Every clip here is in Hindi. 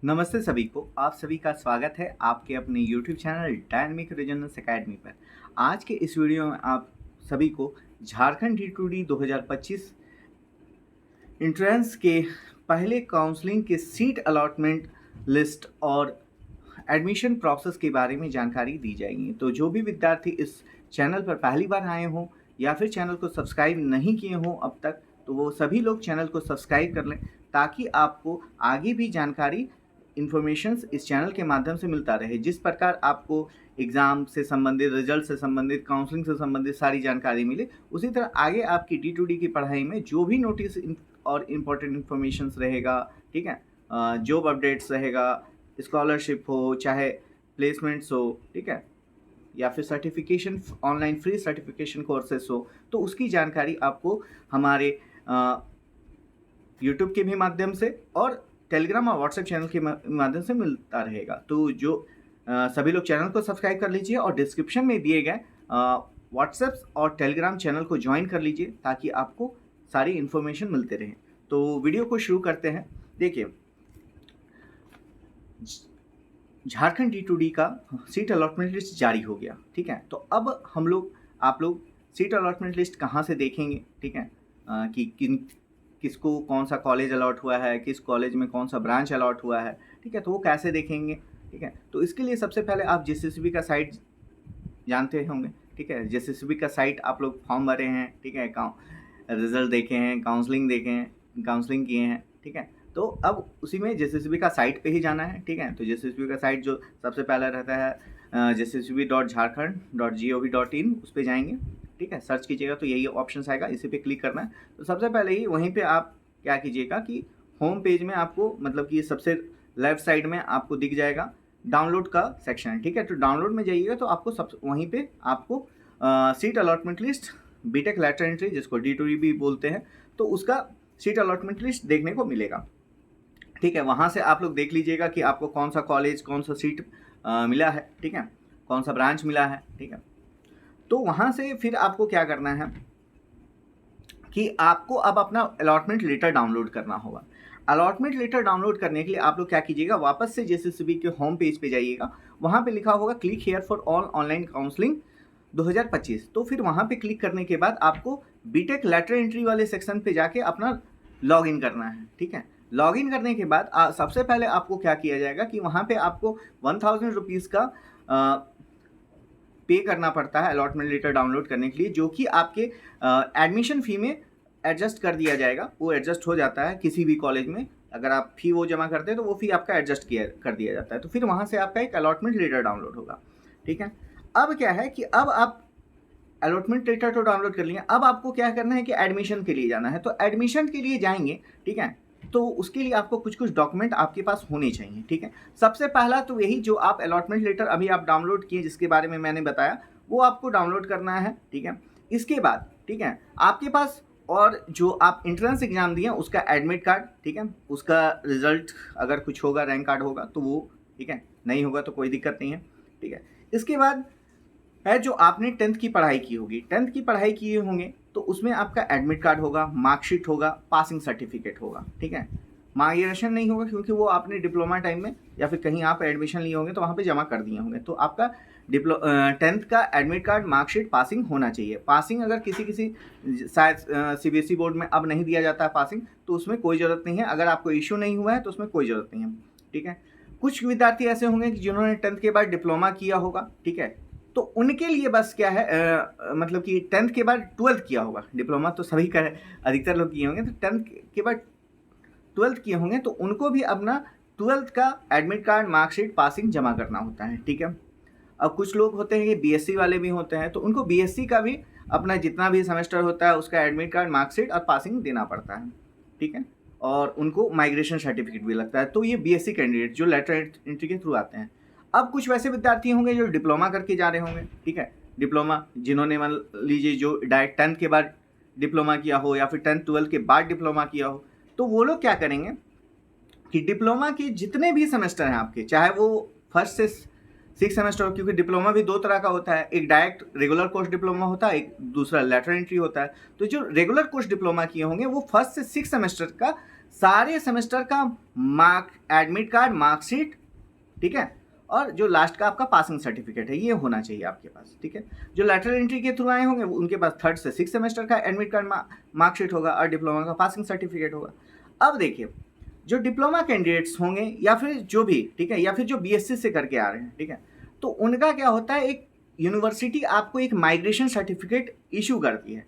नमस्ते सभी को, आप सभी का स्वागत है आपके अपने YouTube channel dynamic regionals academy पर। आज के इस वीडियो में आप सभी को झारखंड D2D 2025 एंट्रेंस के पहले काउंसलिंग के सीट अलॉटमेंट लिस्ट और एडमिशन प्रोसेस के बारे में जानकारी दी जाएगी। तो जो भी विद्यार्थी इस चैनल पर पहली बार आए हों या फिर चैनल को सब्सक्राइब नहीं किए हों अब तक, तो वो सभी लोग चैनल को सब्सक्राइब कर लें ताकि आपको आगे भी जानकारी इन्फॉर्मेशंस इस चैनल के माध्यम से मिलता रहे। जिस प्रकार आपको एग्ज़ाम से संबंधित, रिजल्ट से संबंधित, काउंसलिंग से संबंधित सारी जानकारी मिले, उसी तरह आगे आपकी D2D की पढ़ाई में जो भी नोटिस और इम्पोर्टेंट इन्फॉर्मेशंस रहेगा, ठीक है, जॉब अपडेट्स रहेगा, स्कॉलरशिप हो चाहे प्लेसमेंट्स हो, ठीक है, या फिर certification, online free certification courses हो, तो उसकी जानकारी आपको हमारे यूट्यूब के भी माध्यम से और टेलीग्राम और व्हाट्सएप चैनल के माध्यम से मिलता रहेगा। तो जो सभी लोग चैनल को सब्सक्राइब कर लीजिए और डिस्क्रिप्शन में दिए गए व्हाट्सएप और टेलीग्राम चैनल को ज्वाइन कर लीजिए ताकि आपको सारी इन्फॉर्मेशन मिलते रहे। तो वीडियो को शुरू करते हैं। देखिए, झारखंड D2D का सीट अलॉटमेंट लिस्ट जारी हो गया, ठीक है। तो अब आप लोग सीट अलॉटमेंट लिस्ट कहाँ से देखेंगे, ठीक है, कि किसको कौन सा कॉलेज अलॉट हुआ है, किस कॉलेज में कौन सा ब्रांच अलॉट हुआ है, ठीक है, तो वो कैसे देखेंगे, ठीक है। तो इसके लिए सबसे पहले आप JSSB का साइट जानते होंगे, ठीक है। JSSB का साइट आप लोग फॉर्म भरे हैं, ठीक है, रिजल्ट देखे हैं, काउंसलिंग देखे हैं, काउंसलिंग किए हैं, ठीक है। तो अब उसी में JSSB का साइट पे ही जाना है, ठीक है। तो JSSB का साइट जो सबसे पहला रहता है JSSB.jharkhand.gov.in, उस पर जाएंगे, ठीक है। सर्च कीजिएगा तो यही ऑप्शन आएगा, इसी पे क्लिक करना है। तो सबसे पहले ही वहीं पे आप क्या कीजिएगा कि होम पेज में आपको, मतलब कि सबसे लेफ्ट साइड में आपको दिख जाएगा डाउनलोड का सेक्शन, ठीक है। तो डाउनलोड में जाइएगा तो आपको वहीं पे आपको seat allotment list BTech lateral entry, जिसको D2D भी बोलते हैं, तो उसका सीट अलॉटमेंट लिस्ट देखने को मिलेगा, ठीक है। वहाँ से आप लोग देख लीजिएगा कि आपको कौन सा कॉलेज, कौन सा सीट मिला है, ठीक है, कौन सा ब्रांच मिला है, ठीक है। तो वहाँ से फिर आपको क्या करना है कि आपको अब अपना अलॉटमेंट लेटर डाउनलोड करना होगा। अलॉटमेंट लेटर डाउनलोड करने के लिए आप लोग क्या कीजिएगा, वापस से JSSB के होम पेज पे जाइएगा। वहाँ पे लिखा होगा click here for all online counselling 2025। तो फिर वहाँ पे क्लिक करने के बाद आपको बीटेक लेटर एंट्री वाले सेक्शन पे जाके अपना लॉगिन करना है, ठीक है। लॉगिन करने के बाद सबसे पहले आपको क्या किया जाएगा कि वहाँ पे आपको 1000 रुपीज़ का पे करना पड़ता है अलॉटमेंट लेटर डाउनलोड करने के लिए, जो कि आपके एडमिशन फ़ी में एडजस्ट कर दिया जाएगा। वो एडजस्ट हो जाता है किसी भी कॉलेज में, अगर आप फ़ी वो जमा करते हैं तो वो फ़ी आपका एडजस्ट कर दिया जाता है। तो फिर वहाँ से आपका एक अलॉटमेंट लेटर डाउनलोड होगा, ठीक है। अब क्या है कि अब आप अलॉटमेंट लेटर तो डाउनलोड कर लिए, अब आपको क्या करना है कि एडमिशन के लिए जाना है। तो एडमिशन के लिए जाएंगे, ठीक है, तो उसके लिए आपको कुछ डॉक्यूमेंट आपके पास होने चाहिए, ठीक है। सबसे पहला तो यही जो आप अलॉटमेंट लेटर अभी आप डाउनलोड किए, जिसके बारे में मैंने बताया, वो आपको डाउनलोड करना है, ठीक है। इसके बाद, ठीक है, आपके पास और जो आप एंट्रेंस एग्जाम दिए उसका एडमिट कार्ड, ठीक है, उसका रिजल्ट अगर कुछ होगा, रैंक कार्ड होगा तो वो, ठीक है, नहीं होगा तो कोई दिक्कत नहीं है, ठीक है। इसके बाद है जो आपने 10th की पढ़ाई की होगी, 10th की पढ़ाई किए होंगे तो उसमें आपका एडमिट कार्ड होगा, मार्कशीट होगा, पासिंग सर्टिफिकेट होगा, ठीक है। मार्गदर्शन नहीं होगा क्योंकि वो आपने डिप्लोमा टाइम में या फिर कहीं आप एडमिशन लिए होंगे तो वहाँ पे जमा कर दिए होंगे। तो आपका 10th का एडमिट कार्ड, मार्कशीट, पासिंग होना चाहिए। पासिंग अगर किसी शायद CBSE बोर्ड में अब नहीं दिया जाता है पासिंग, तो उसमें कोई ज़रूरत नहीं है। अगर आपको इशू नहीं हुआ है तो उसमें कोई ज़रूरत नहीं है, ठीक है। कुछ विद्यार्थी ऐसे होंगे कि जिन्होंने 10th के बाद डिप्लोमा किया होगा, ठीक है, तो उनके लिए बस क्या है, मतलब कि 10th के बाद 12th किया होगा। डिप्लोमा तो सभी का अधिकतर लोग किए होंगे, तो 10th के बाद 12th किए होंगे तो उनको भी अपना 12th का एडमिट कार्ड, मार्कशीट, पासिंग जमा करना होता है, ठीक है। अब कुछ लोग होते हैं कि BSc वाले भी होते हैं, तो उनको BSc का भी अपना जितना भी सेमेस्टर होता है उसका एडमिट कार्ड, मार्कशीट और पासिंग देना पड़ता है, ठीक है। और उनको माइग्रेशन सर्टिफिकेट भी लगता है। तो ये BSc कैंडिडेट जो लेटर एंट्री के थ्रू आते हैं। अब कुछ वैसे विद्यार्थी होंगे जो डिप्लोमा करके जा रहे होंगे, ठीक है, डिप्लोमा जिन्होंने मान लीजिए जो डायरेक्ट 10th के बाद डिप्लोमा किया हो या फिर 10th 12th के बाद डिप्लोमा किया हो, तो वो लोग क्या करेंगे कि डिप्लोमा के जितने भी सेमेस्टर हैं आपके, चाहे वो 1st से 6 सेमेस्टर हो, क्योंकि डिप्लोमा भी 2 तरह का होता है, एक डायरेक्ट रेगुलर कोर्स डिप्लोमा होता है, एक दूसरा लेटर एंट्री होता है। तो जो रेगुलर कोर्स डिप्लोमा किए होंगे वो 1st से 6 सेमेस्टर का सारे सेमेस्टर का एडमिट कार्ड, मार्कशीट, ठीक है, और जो लास्ट का आपका पासिंग सर्टिफिकेट है ये होना चाहिए आपके पास, ठीक है। जो लेटरल एंट्री के थ्रू आए होंगे उनके पास 3rd से 6th सेमेस्टर का एडमिट कार्ड, मार्कशीट होगा और डिप्लोमा का पासिंग सर्टिफिकेट होगा। अब देखिए, जो डिप्लोमा कैंडिडेट्स होंगे या फिर जो भी, ठीक है, या फिर जो बीएससी से करके आ रहे हैं, ठीक है, तो उनका क्या होता है, एक यूनिवर्सिटी आपको एक माइग्रेशन सर्टिफिकेट इशू करती है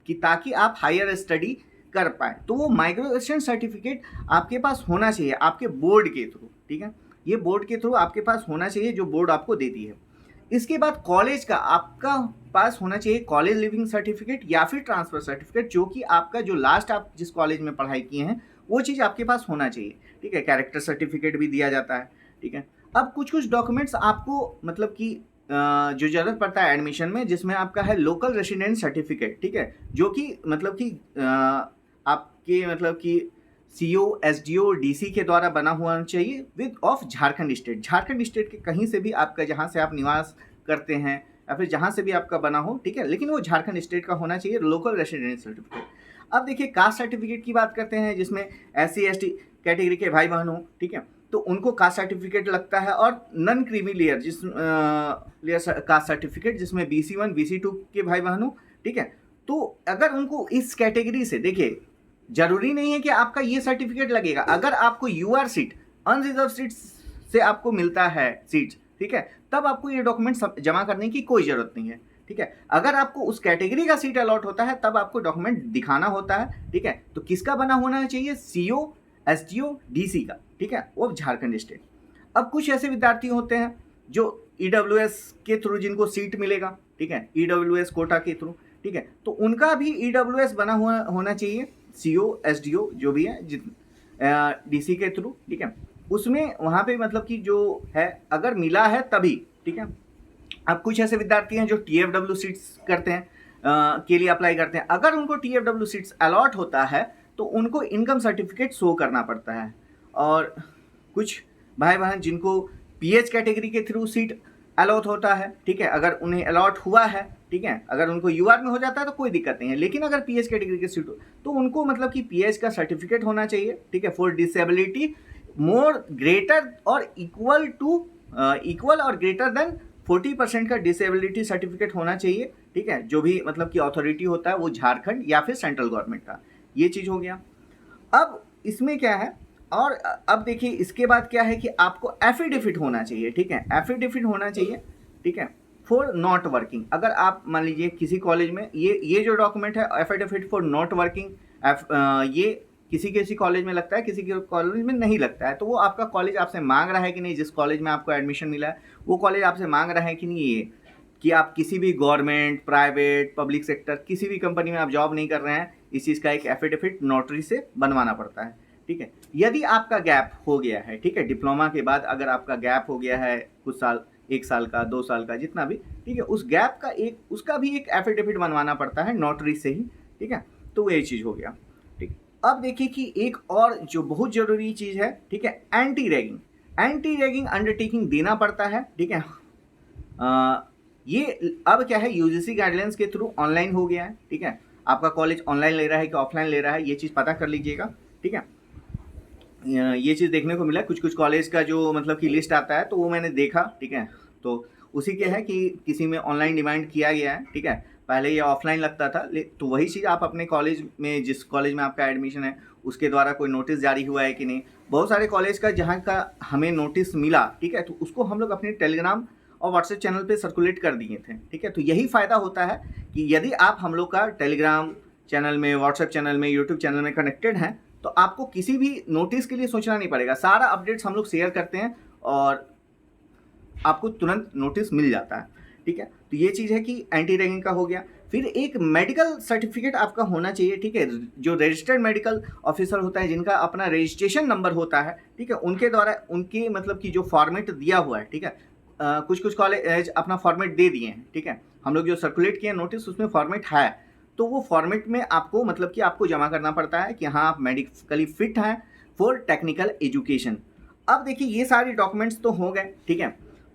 कि ताकि आप हायर स्टडी कर पाए, तो वो माइग्रेशन सर्टिफिकेट आपके पास होना चाहिए आपके बोर्ड के थ्रू, ठीक है, ये बोर्ड के थ्रू आपके पास होना चाहिए, जो बोर्ड आपको देती है। इसके बाद कॉलेज का आपका पास होना चाहिए कॉलेज लिविंग सर्टिफिकेट या फिर ट्रांसफर सर्टिफिकेट, जो कि आपका जो लास्ट आप जिस कॉलेज में पढ़ाई किए हैं वो चीज़ आपके पास होना चाहिए, ठीक है। कैरेक्टर सर्टिफिकेट भी दिया जाता है, ठीक है। अब कुछ कुछ डॉक्यूमेंट्स आपको मतलब कि जो ज़रूरत पड़ता है एडमिशन में, जिसमें आपका है लोकल रेसिडेंट सर्टिफिकेट, ठीक है, जो कि मतलब कि आपके मतलब कि सीओ, एसडीओ, डीसी के द्वारा बना हुआ चाहिए with of Jharkhand state. Jharkhand state के कहीं से भी आपका, जहाँ से आप निवास करते हैं या फिर जहाँ से भी आपका बना हो, ठीक है, लेकिन वो झारखंड स्टेट का होना चाहिए लोकल रेसिडेंट सर्टिफिकेट। अब देखिए, कास्ट सर्टिफिकेट की बात करते हैं, जिसमें SC ST कैटेगरी के भाई बहन हो, ठीक है, तो उनको कास्ट सर्टिफिकेट लगता है, और non creamy layer layer caste certificate जिसमें BC1 BC2 के भाई बहन हो, ठीक है। तो अगर उनको इस कैटेगरी से, देखिए जरूरी नहीं है कि आपका ये सर्टिफिकेट लगेगा, अगर आपको UR सीट, अनरिजर्व सीट से आपको मिलता है सीट, ठीक है, तब आपको ये डॉक्यूमेंट जमा करने की कोई ज़रूरत नहीं है, ठीक है। अगर आपको उस कैटेगरी का सीट अलॉट होता है तब आपको डॉक्यूमेंट दिखाना होता है, ठीक है। तो किसका बना होना चाहिए, CO, SDO, DC का, ठीक है, वो झारखंड स्टेट। अब कुछ ऐसे विद्यार्थी होते हैं जो EWS के थ्रू जिनको सीट मिलेगा, ठीक है, EWS कोटा के थ्रू, ठीक है, तो उनका भी EWS बना हुआ होना चाहिए, CO, SDO जो भी है DC के थ्रू, ठीक है, उसमें वहाँ पे मतलब कि जो है अगर मिला है तभी, ठीक है। अब कुछ ऐसे विद्यार्थी हैं जो TFW सीट्स करते हैं के लिए अप्लाई करते हैं, अगर उनको TFW सीट्स अलॉट होता है तो उनको इनकम सर्टिफिकेट शो करना पड़ता है। और कुछ भाई बहन जिनको PH कैटेगरी के थ्रू सीट अलॉट होता है, ठीक है, अगर उन्हें अलॉट हुआ है, ठीक है, अगर उनको UR में हो जाता है तो कोई दिक्कत नहीं है, लेकिन अगर PH कैटेगरी की सीट हो तो उनको मतलब कि PH का सर्टिफिकेट होना चाहिए, ठीक है, फॉर डिसेबिलिटी मोर ग्रेटर और इक्वल और ग्रेटर देन 40% का डिसेबिलिटी सर्टिफिकेट होना चाहिए, ठीक है, जो भी मतलब कि अथॉरिटी होता है वो झारखंड या फिर सेंट्रल गवर्नमेंट का, ये चीज़ हो गया। अब इसमें क्या है, और अब देखिए इसके बाद क्या है कि आपको एफिडेविट होना चाहिए, ठीक है, एफिडेविट होना चाहिए, ठीक है, फॉर नॉट वर्किंग। अगर आप मान लीजिए किसी कॉलेज में ये जो डॉक्यूमेंट है एफिडेविट फॉर नॉट वर्किंग, ये किसी किसी कॉलेज में लगता है, किसी के कॉलेज में नहीं लगता है, तो वो आपका कॉलेज आपसे मांग रहा है कि नहीं, जिस कॉलेज में आपको एडमिशन मिला है वो कॉलेज आपसे मांग रहा है कि नहीं, ये कि आप किसी भी गवर्नमेंट, प्राइवेट, पब्लिक सेक्टर किसी भी कंपनी में आप जॉब नहीं कर रहे हैं, इस चीज़ का एक एफिडेविट नोटरी से बनवाना पड़ता है, ठीक है। यदि आपका गैप हो गया है, ठीक है, डिप्लोमा के बाद अगर आपका गैप हो गया है कुछ साल, 1 साल का, 2 साल का, जितना भी, ठीक है, उस गैप का उसका भी एक एफिडेविट बनवाना पड़ता है नोटरी से ही, ठीक है, तो ये चीज़ हो गया, ठीक। अब देखिए कि एक और जो बहुत ज़रूरी चीज़ है, ठीक है, एंटी रैगिंग अंडरटेकिंग देना पड़ता है, ठीक है। ये अब क्या है, UGC गाइडलाइंस के थ्रू ऑनलाइन हो गया है, ठीक है, आपका कॉलेज ऑनलाइन ले रहा है कि ऑफलाइन ले रहा है, ये चीज़ पता कर लीजिएगा, ठीक है। ये चीज़ देखने को मिला, कुछ कुछ कॉलेज का जो मतलब कि लिस्ट आता है तो वो मैंने देखा, ठीक है, तो उसी के है कि किसी में ऑनलाइन डिमांड किया गया है, ठीक है, पहले ये ऑफलाइन लगता था, तो वही चीज़ आप अपने कॉलेज में, जिस कॉलेज में आपका एडमिशन है उसके द्वारा कोई नोटिस जारी हुआ है कि नहीं। बहुत सारे कॉलेज का जहाँ का हमें नोटिस मिला, ठीक है, तो उसको हम लोग अपने टेलीग्राम और व्हाट्सएप चैनल पे सर्कुलेट कर दिए थे, ठीक है। तो यही फ़ायदा होता है कि यदि आप हम लोग का टेलीग्राम चैनल में, व्हाट्सएप चैनल में, यूट्यूब चैनल में कनेक्टेड हैं तो आपको किसी भी नोटिस के लिए सोचना नहीं पड़ेगा, सारा अपडेट्स हम लोग शेयर करते हैं और आपको तुरंत नोटिस मिल जाता है, ठीक है। तो ये चीज़ है कि एंटी रैगिंग का हो गया। फिर एक मेडिकल सर्टिफिकेट आपका होना चाहिए, ठीक है, जो रजिस्टर्ड मेडिकल ऑफिसर होता है, जिनका अपना रजिस्ट्रेशन नंबर होता है, ठीक है, उनके द्वारा उनके मतलब कि जो फॉर्मेट दिया हुआ है, ठीक है, कुछ कुछ कॉलेज अपना फॉर्मेट दे दिए हैं, ठीक है, हम लोग जो सर्कुलेट किए नोटिस उसमें फॉर्मेट है, तो वो फॉर्मेट में आपको मतलब कि आपको जमा करना पड़ता है कि हाँ आप मेडिकली फिट हैं फॉर टेक्निकल एजुकेशन। अब देखिए ये सारी डॉक्यूमेंट्स तो हो गए, ठीक है,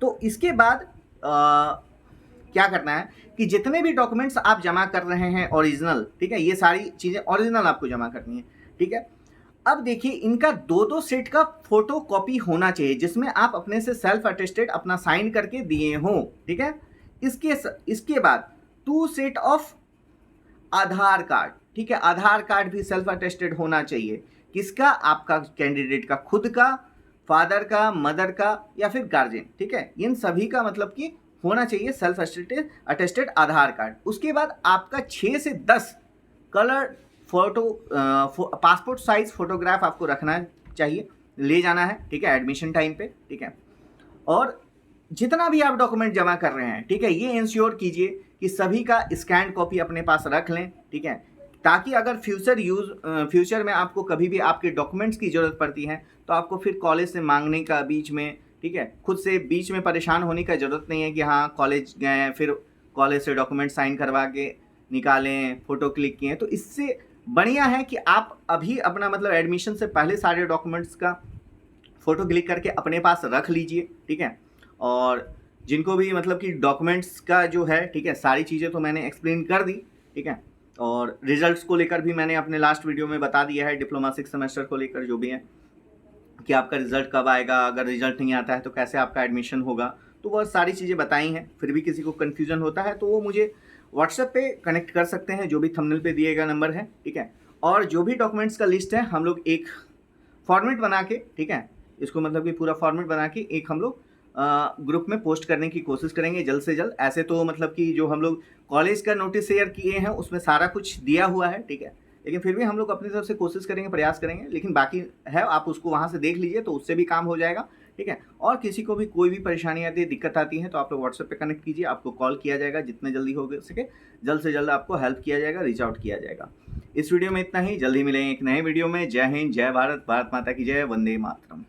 तो इसके बाद क्या करना है कि जितने भी डॉक्यूमेंट्स आप जमा कर रहे हैं ओरिजिनल, ठीक है, ये सारी चीज़ें ओरिजिनल आपको जमा करनी है, ठीक है। अब देखिए इनका दो दो सेट का फोटो कॉपी होना चाहिए जिसमें आप अपने से सेल्फ अटेस्टेड अपना साइन करके दिए हों, ठीक है। इसके बाद 2 सेट ऑफ आधार कार्ड, ठीक है। आधार कार्ड भी सेल्फ अटेस्टेड होना चाहिए। किसका? आपका कैंडिडेट का खुद का, फादर का, मदर का या फिर गार्जियन, ठीक है। इन सभी का मतलब कि होना चाहिए सेल्फ अटेस्टेड आधार कार्ड। उसके बाद आपका 6 से 10 colour photo passport size photograph आपको रखना चाहिए, ले जाना है, ठीक है, एडमिशन टाइम पे, ठीक है। और जितना भी आप डॉक्यूमेंट जमा कर रहे हैं, ठीक है, ये इंश्योर कीजिए कि सभी का स्कैन कॉपी अपने पास रख लें, ठीक है, ताकि अगर फ्यूचर में आपको कभी भी आपके डॉक्यूमेंट्स की ज़रूरत पड़ती है तो आपको फिर कॉलेज से मांगने का बीच में, ठीक है, खुद से बीच में परेशान होने का ज़रूरत नहीं है कि हाँ कॉलेज गए फिर कॉलेज से डॉक्यूमेंट साइन करवा के निकालें, फ़ोटो क्लिक किए। तो इससे बढ़िया है कि आप अभी अपना मतलब एडमिशन से पहले सारे डॉक्यूमेंट्स का फ़ोटो क्लिक करके अपने पास रख लीजिए, ठीक है। और जिनको भी मतलब कि डॉक्यूमेंट्स का जो है, ठीक है, सारी चीज़ें तो मैंने एक्सप्लेन कर दी, ठीक है। और रिजल्ट्स को लेकर भी मैंने अपने लास्ट वीडियो में बता दिया है, डिप्लोमा 6 सेमेस्टर को लेकर जो भी है कि आपका रिजल्ट कब आएगा, अगर रिजल्ट नहीं आता है तो कैसे आपका एडमिशन होगा, तो वह सारी चीज़ें बताई हैं। फिर भी किसी को कन्फ्यूज़न होता है तो वो मुझे व्हाट्सएप पे कनेक्ट कर सकते हैं, जो भी थंबनेल पे दिए गया नंबर है, ठीक है। और जो भी डॉक्यूमेंट्स का लिस्ट है हम लोग एक फॉर्मेट बना के, ठीक है, इसको मतलब कि पूरा फॉर्मेट बना के एक हम लोग ग्रुप में पोस्ट करने की कोशिश करेंगे जल्द से जल्द। ऐसे तो मतलब कि जो हम लोग कॉलेज का नोटिस शेयर किए हैं उसमें सारा कुछ दिया हुआ है, ठीक है, लेकिन फिर भी हम लोग अपनी तरफ से कोशिश करेंगे, प्रयास करेंगे। लेकिन बाकी है, आप उसको वहाँ से देख लीजिए तो उससे भी काम हो जाएगा, ठीक है। और किसी को भी कोई भी परेशानी आती है, दिक्कत आती है तो आप लोग व्हाट्सएप पे कनेक्ट कीजिए, आपको कॉल किया जाएगा, जितने जल्दी हो सके जल्द से जल्द आपको हेल्प किया जाएगा, रीच आउट किया जाएगा। इस वीडियो में इतना ही, जल्दी मिलेंगे एक नए वीडियो में। जय हिंद, जय भारत, भारत माता की जय, वंदे मातरम।